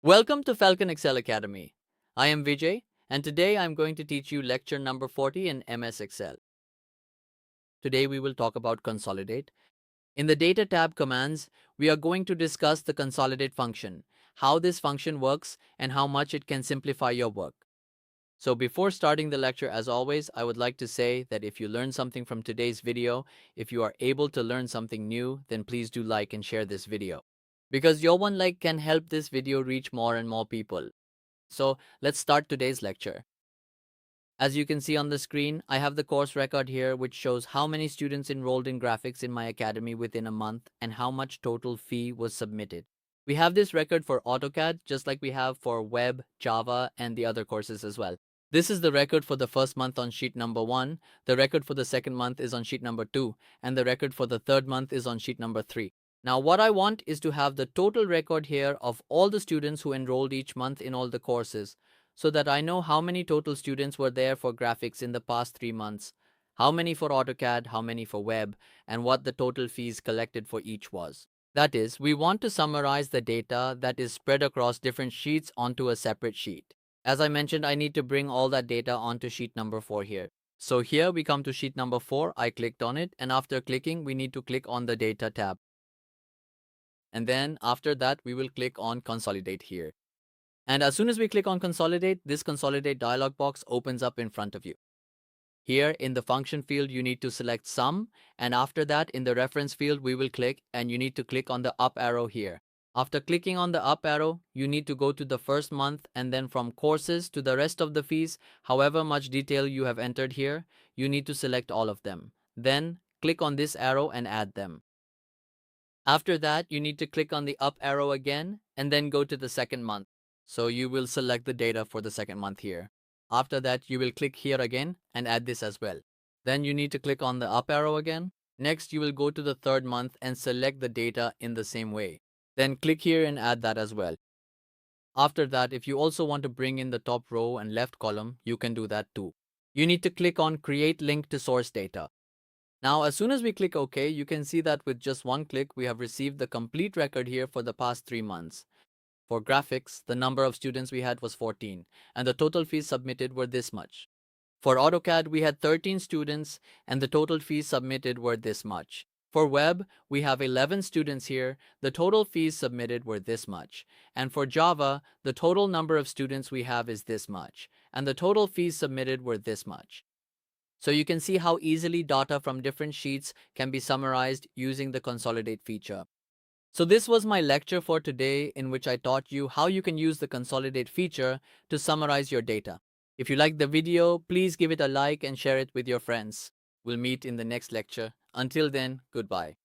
Welcome to Falcon Excel Academy. I am Vijay, and today I'm going to teach you lecture number 40 in MS Excel. Today we will talk about Consolidate. In the Data tab commands, we are going to discuss the Consolidate function, how this function works, and how much it can simplify your work. So before starting the lecture, as always, I would like to say that if you learned something from today's video, if you are able to learn something new, then please do like and share this video. Because your one like can help this video reach more and more people. So let's start today's lecture. As you can see on the screen, I have the course record here which shows how many students enrolled in graphics in my academy within a month and how much total fee was submitted. We have this record for AutoCAD just like we have for Web, Java, and the other courses as well. This is the record for the first month on sheet number 1, the record for the second month is on sheet number 2, and the record for the third month is on sheet number 3. Now what I want is to have the total record here of all the students who enrolled each month in all the courses, so that I know how many total students were there for graphics in the past 3 months, how many for AutoCAD, how many for Web, and what the total fees collected for each was. That is, we want to summarize the data that is spread across different sheets onto a separate sheet. As I mentioned, I need to bring all that data onto sheet number 4 here. So here we come to sheet number 4, I clicked on it, and after clicking, we need to click on the Data tab. And then after that, we will click on Consolidate here. And as soon as we click on Consolidate, this Consolidate dialog box opens up in front of you. Here in the function field, you need to select Sum, and after that in the reference field, we will click and you need to click on the up arrow here. After clicking on the up arrow, you need to go to the first month and then from courses to the rest of the fees, however much detail you have entered here, you need to select all of them. Then click on this arrow and add them. After that, you need to click on the up arrow again and then go to the second month. So you will select the data for the second month here. After that, you will click here again and add this as well. Then you need to click on the up arrow again. Next, you will go to the third month and select the data in the same way. Then click here and add that as well. After that, if you also want to bring in the top row and left column, you can do that too. You need to click on Create Link to Source Data. Now, as soon as we click OK, you can see that with just one click, we have received the complete record here for the past 3 months. For graphics, the number of students we had was 14, and the total fees submitted were this much. For AutoCAD, we had 13 students, and the total fees submitted were this much. For Web, we have 11 students here, the total fees submitted were this much. And for Java, the total number of students we have is this much, and the total fees submitted were this much. So you can see how easily data from different sheets can be summarized using the Consolidate feature. So this was my lecture for today in which I taught you how you can use the Consolidate feature to summarize your data. If you liked the video, please give it a like and share it with your friends. We'll meet in the next lecture. Until then, goodbye.